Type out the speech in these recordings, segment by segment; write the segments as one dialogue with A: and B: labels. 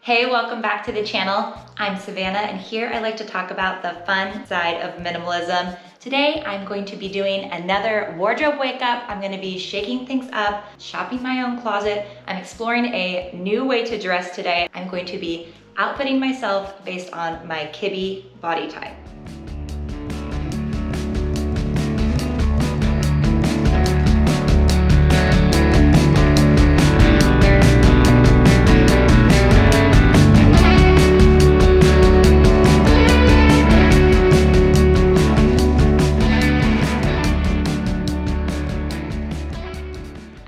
A: Hey, welcome back to the channel. I'm Savannah, and here I like to talk about the fun side of minimalism. Today, I'm going to be doing another wardrobe wake up. I'm gonna be shaking things up, shopping my own closet. I'm exploring a new way to dress today. I'm going to be outfitting myself based on my Kibbe body type.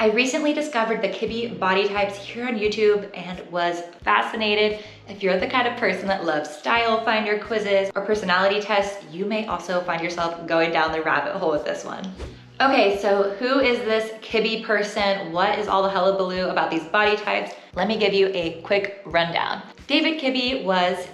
A: I recently discovered the Kibbe Body Types here on YouTube and was fascinated. If you're the kind of person that loves style finder quizzes or personality tests, you may also find yourself going down the rabbit hole with this one. Okay, so who is this Kibbe person? What is all the hullabaloo about these body types? Let me give you a quick rundown. David Kibbe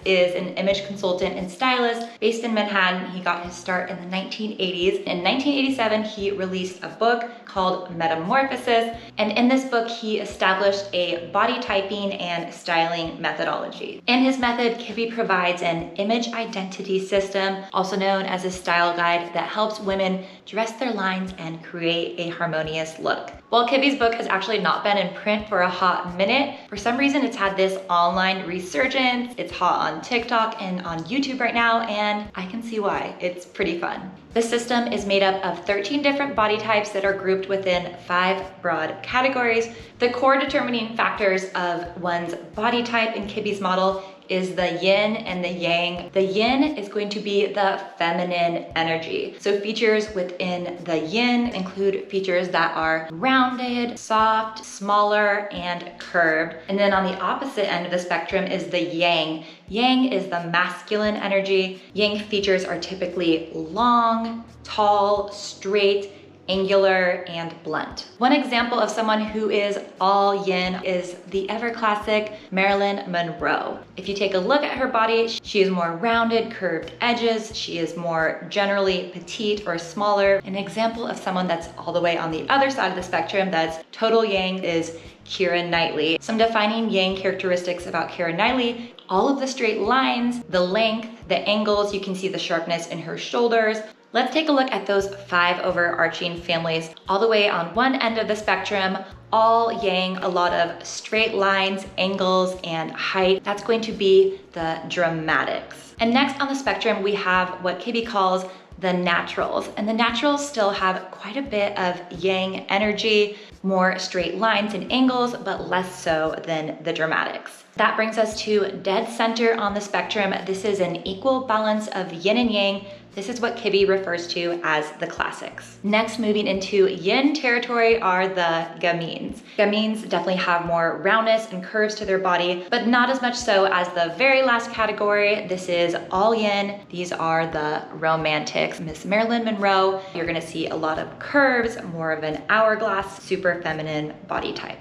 A: is an image consultant and stylist based in Manhattan. He got his start in the 1980s. In 1987, he released a book called Metamorphosis. And in this book, he established a body typing and styling methodology. In his method, Kibbe provides an image identity system, also known as a style guide that helps women dress their lines and create a harmonious look. While Kibbe's book has actually not been in print for a hot minute, for some reason it's had this online resurgence. It's hot on TikTok and on YouTube right now, and I can see why. It's pretty fun. The system is made up of 13 different body types that are grouped within 5 broad categories. The core determining factors of one's body type in Kibbe's model is the yin and the yang. The yin is going to be the feminine energy. So features within the yin include features that are rounded, soft, smaller, and curved. And then on the opposite end of the spectrum is the yang. Yang is the masculine energy. Yang features are typically long, tall, straight, angular, and blunt. One example of someone who is all yin is the ever classic Marilyn Monroe. If you take a look at her body, she is more rounded, curved edges. She is more generally petite or smaller. An example of someone that's all the way on the other side of the spectrum that's total yang is Keira Knightley. Some defining yang characteristics about Keira Knightley: all of the straight lines, the length, the angles. You can see the sharpness in her shoulders. Let's take a look at those 5 overarching families. All the way on one end of the spectrum, all yang, a lot of straight lines, angles, and height. That's going to be the dramatics. And next on the spectrum, we have what Kibbe calls the naturals. And the naturals still have quite a bit of yang energy, more straight lines and angles, but less so than the dramatics. That brings us to dead center on the spectrum. This is an equal balance of yin and yang. This is what Kibbe refers to as the classics. Next, moving into yin territory are the gamins. Gamins definitely have more roundness and curves to their body, but not as much so as the very last category. This is all yin. These are the romantics. Miss Marilyn Monroe, you're gonna see a lot of curves, more of an hourglass, super feminine body type.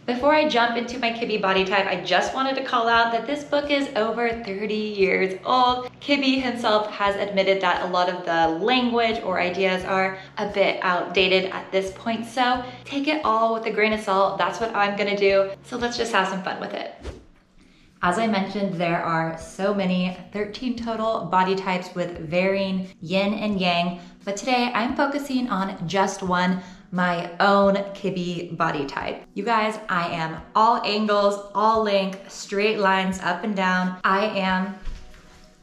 A: Before I jump into my Kibbe body type, I just wanted to call out that this book is over 30 years old. Kibbe himself has admitted that a lot of the language or ideas are a bit outdated at this point, so take it all with a grain of salt. That's what I'm gonna do. So let's just have some fun with it. As I mentioned, there are so many, 13 total body types with varying yin and yang, but today I'm focusing on just one, my own Kibbe body type. You guys, I am all angles, all length, straight lines up and down. I am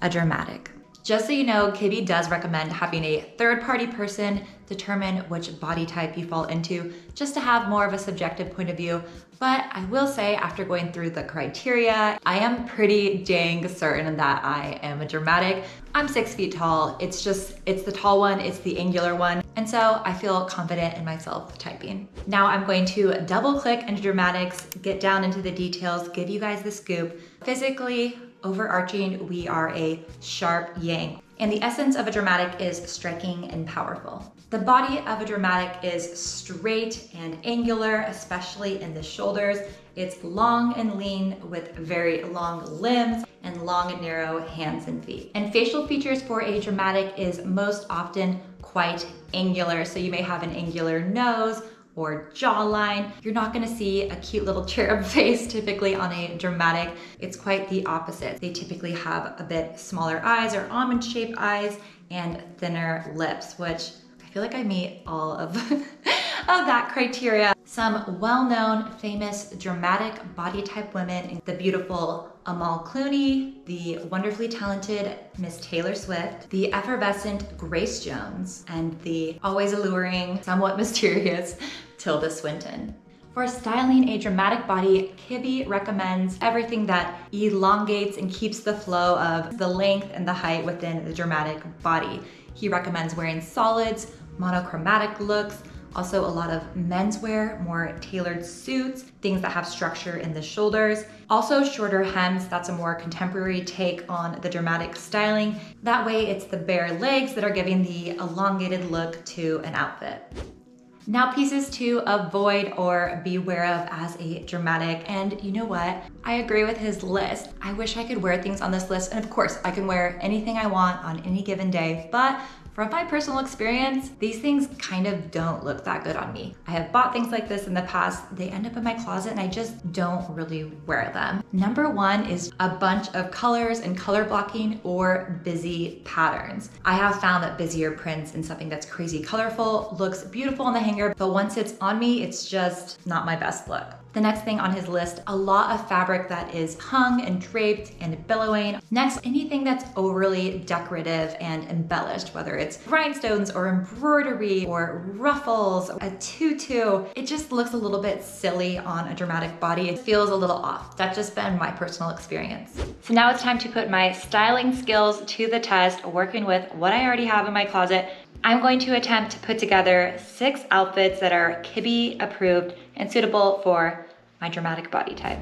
A: a dramatic. Just so you know, Kibbe does recommend having a third-party person determine which body type you fall into, just to have more of a subjective point of view. But I will say, after going through the criteria, I am pretty dang certain that I am a dramatic. I'm 6 feet tall. It's the tall one, it's the angular one. And so I feel confident in myself typing. Now I'm going to double click into dramatics, get down into the details, give you guys the scoop. Physically, overarching, we are a sharp yang. And the essence of a dramatic is striking and powerful. The body of a dramatic is straight and angular, especially in the shoulders. It's long and lean with very long limbs and long and narrow hands and feet. And facial features for a dramatic is most often quite angular. So you may have an angular nose or jawline. You're not gonna see a cute little cherub face typically on a dramatic. It's quite the opposite. They typically have a bit smaller eyes or almond-shaped eyes and thinner lips, which I feel like I meet all of, of that criteria. Some well-known, famous, dramatic body type women, the beautiful Amal Clooney, the wonderfully talented Miss Taylor Swift, the effervescent Grace Jones, and the always alluring, somewhat mysterious Tilda Swinton. For styling a dramatic body, Kibbe recommends everything that elongates and keeps the flow of the length and the height within the dramatic body. He recommends wearing solids, monochromatic looks, also a lot of menswear, more tailored suits, things that have structure in the shoulders. Also shorter hems, that's a more contemporary take on the dramatic styling. That way it's the bare legs that are giving the elongated look to an outfit. Now, pieces to avoid or beware of as a dramatic, and you know what? I agree with his list. I wish I could wear things on this list, and of course, I can wear anything I want on any given day, but from my personal experience, these things kind of don't look that good on me. I have bought things like this in the past. They end up in my closet and I just don't really wear them. Number one is a bunch of colors and color blocking or busy patterns. I have found that busier prints and something that's crazy colorful looks beautiful on the hanger, but once it's on me, it's just not my best look. The next thing on his list, a lot of fabric that is hung and draped and billowing. Next, anything that's overly decorative and embellished, whether it's rhinestones or embroidery or ruffles, a tutu. It just looks a little bit silly on a dramatic body. It feels a little off. That's just been my personal experience. So now it's time to put my styling skills to the test, working with what I already have in my closet. I'm going to attempt to put together 6 outfits that are Kibbe approved and suitable for my dramatic body type.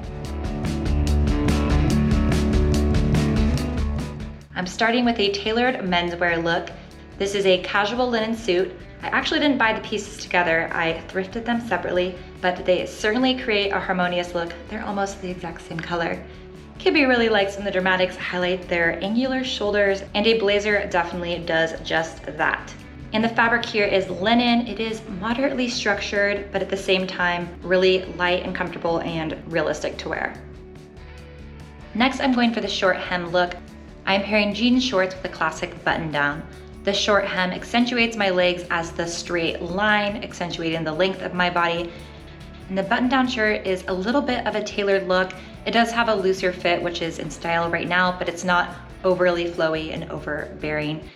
A: I'm starting with a tailored menswear look. This is a casual linen suit. I actually didn't buy the pieces together. I thrifted them separately, but they certainly create a harmonious look. They're almost the exact same color. Kibbe really likes when the dramatics highlight their angular shoulders, and a blazer definitely does just that. And the fabric here is linen. It is moderately structured, but at the same time, really light and comfortable and realistic to wear. Next, I'm going for the short hem look. I'm pairing jean shorts with a classic button down. The short hem accentuates my legs as the straight line, accentuating the length of my body. And the button down shirt is a little bit of a tailored look. It does have a looser fit, which is in style right now, but it's not overly flowy and overbearing.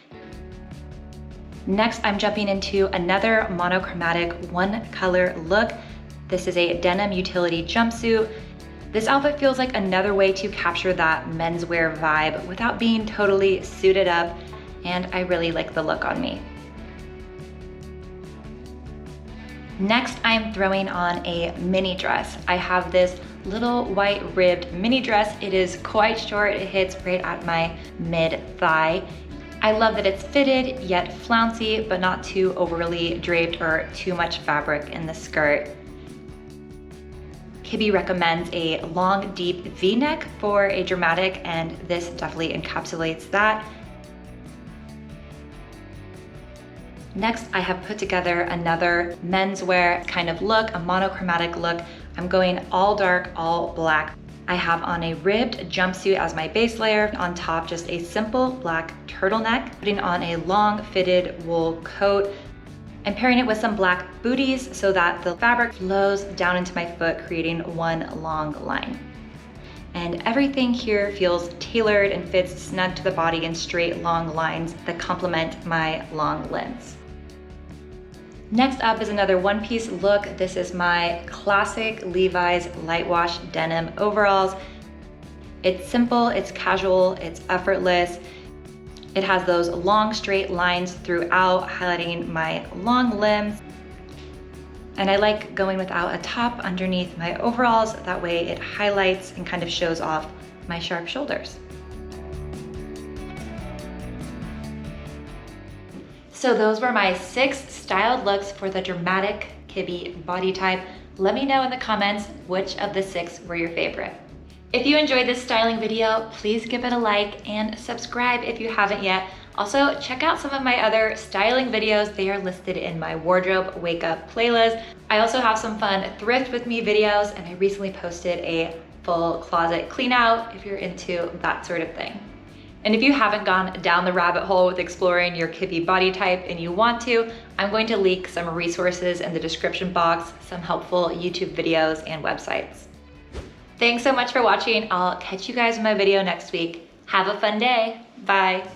A: Next, I'm jumping into another monochromatic one color look. This is a denim utility jumpsuit. This outfit feels like another way to capture that menswear vibe without being totally suited up, and I really like the look on me. Next, I'm throwing on a mini dress. I have this little white ribbed mini dress. It is quite short. It hits right at my mid-thigh. I love that it's fitted yet flouncy, but not too overly draped or too much fabric in the skirt. Kibbe recommends a long, deep V-neck for a dramatic, and this definitely encapsulates that. Next, I have put together another menswear kind of look, a monochromatic look. I'm going all dark, all black. I have on a ribbed jumpsuit as my base layer. On top, just a simple black turtleneck. Putting on a long fitted wool coat. I'm pairing it with some black booties so that the fabric flows down into my foot, creating one long line. And everything here feels tailored and fits snug to the body in straight long lines that complement my long limbs. Next up is another one-piece look. This is my classic Levi's light wash denim overalls. It's simple, it's casual, it's effortless. It has those long straight lines throughout, highlighting my long limbs. And I like going without a top underneath my overalls. That way it highlights and kind of shows off my sharp shoulders. So those were my 6 styled looks for the dramatic Kibbe body type. Let me know in the comments which of the 6 were your favorite. If you enjoyed this styling video, please give it a like and subscribe if you haven't yet. Also, check out some of my other styling videos. They are listed in my wardrobe wake up playlist. I also have some fun thrift with me videos, and I recently posted a full closet clean out if you're into that sort of thing. And if you haven't gone down the rabbit hole with exploring your Kibbe body type and you want to, I'm going to link some resources in the description box, some helpful YouTube videos and websites. Thanks so much for watching. I'll catch you guys in my video next week. Have a fun day. Bye.